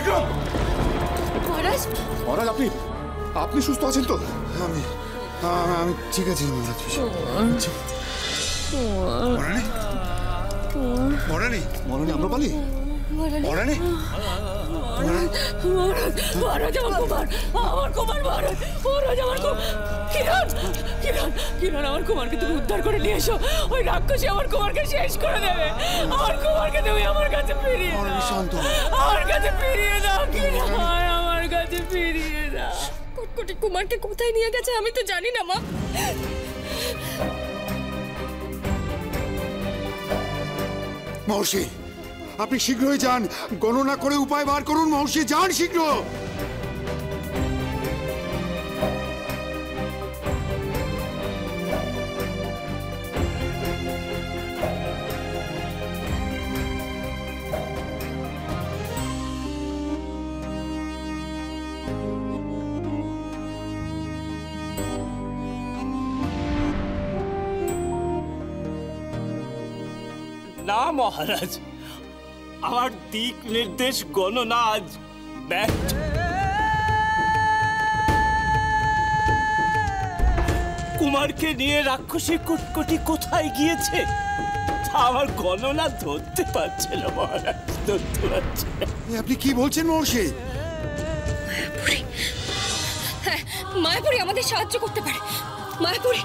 বিক্রম! মহারাজ, মহারাজ আপনি আপনি সুস্থ আছেন তো? আমি আমি ঠিক আছি মহারাজ। মরানি মরানি মরানি আম্রপালি, মরানি মহারাজ আমার কুমার মহারাজ, মহারাজ আমার কিরণ কিরণ কিরণ, আমার কুমারকে তুমি উদ্ধার করে নিয়ে এসো। ওই রাক্ষসী আমার কুমারকে শেষ করে দেবে। আমার কুমারকে তুমি আমার কাছে ফিরিয়ে দাও, শান্ত আমার কাছে ফিরিয়ে দাও কিরণ, আমার কাছে ফিরিয়ে দাও। কটকটি কুমারকে কোথায় নিয়ে গেছে আমি তো জানি না মা। মহর্ষি, আপনি শীঘ্রই যান, গণনা করে উপায় বার করুন। মহর্ষি যান শীঘ্র। না মহারাজ, আমার দিক নির্দেশ গণনা আজ ব্যর্থ। কুমারকে নিয়ে রাক্ষসী কুটকুটি কোথায় গিয়েছে তা আমার গণনা ধরতে পারছে না মহারাজ, ধরতে পারছে না। আপনি কি বলছেন মহর্ষি? হ্যাঁ, মায়াপুরী আমাদের সাহায্য করতে পারে। মায়াপুরী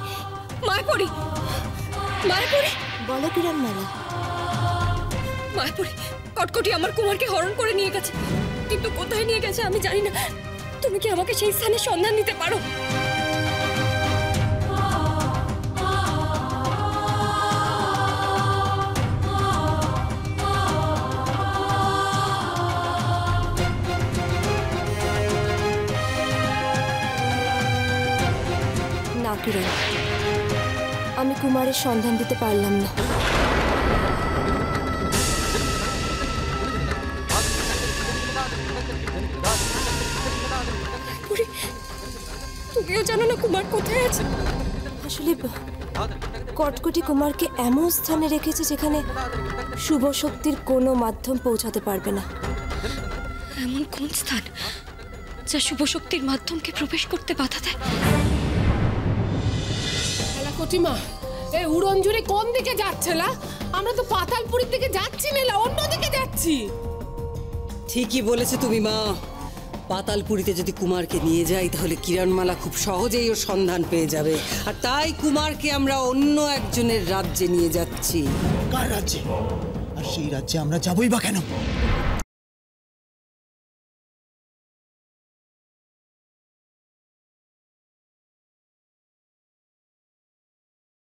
মায়াপুরী মায়াপুরী বলো কিরণমালা। মায়াপুরী, কটকটি আমার কুমারকে হরণ করে নিয়ে গেছে, কিন্তু কোথায় নিয়ে গেছে আমি জানি না। তুমি কি আমাকে সেই স্থানের সন্ধান দিতে পারো? না কিরণ, আমি কুমারের সন্ধান দিতে পারলাম না। তুমিও জানো না কুমার কোথায় আছে? আসলে কটকটি কুমারকে এমন স্থানে রেখেছে যেখানে শুভ শক্তির কোনো মাধ্যম পৌঁছাতে পারবে না। এমন কোন স্থান যা শুভ শক্তির মাধ্যমকে প্রবেশ করতে বাধা দেয়? কটিমা, এই উড়ন জুড়ে কোন দিকে যাচ্ছে? না, আমরা তো পাতালপুরীর দিকে যাচ্ছি না, অন্য দিকে যাচ্ছি। ঠিকই বলেছে তুমি মা। পাতালপুরীতে যদি কুমারকে নিয়ে যাই তাহলে কিরণমালা খুব সহজেই ওর সন্ধান পেয়ে যাবে, আর তাই কুমারকে আমরা অন্য একজনের রাজ্যে নিয়ে যাচ্ছি। কার রাজ্যে? আর সেই রাজ্যে আমরা যাবই বা কেন?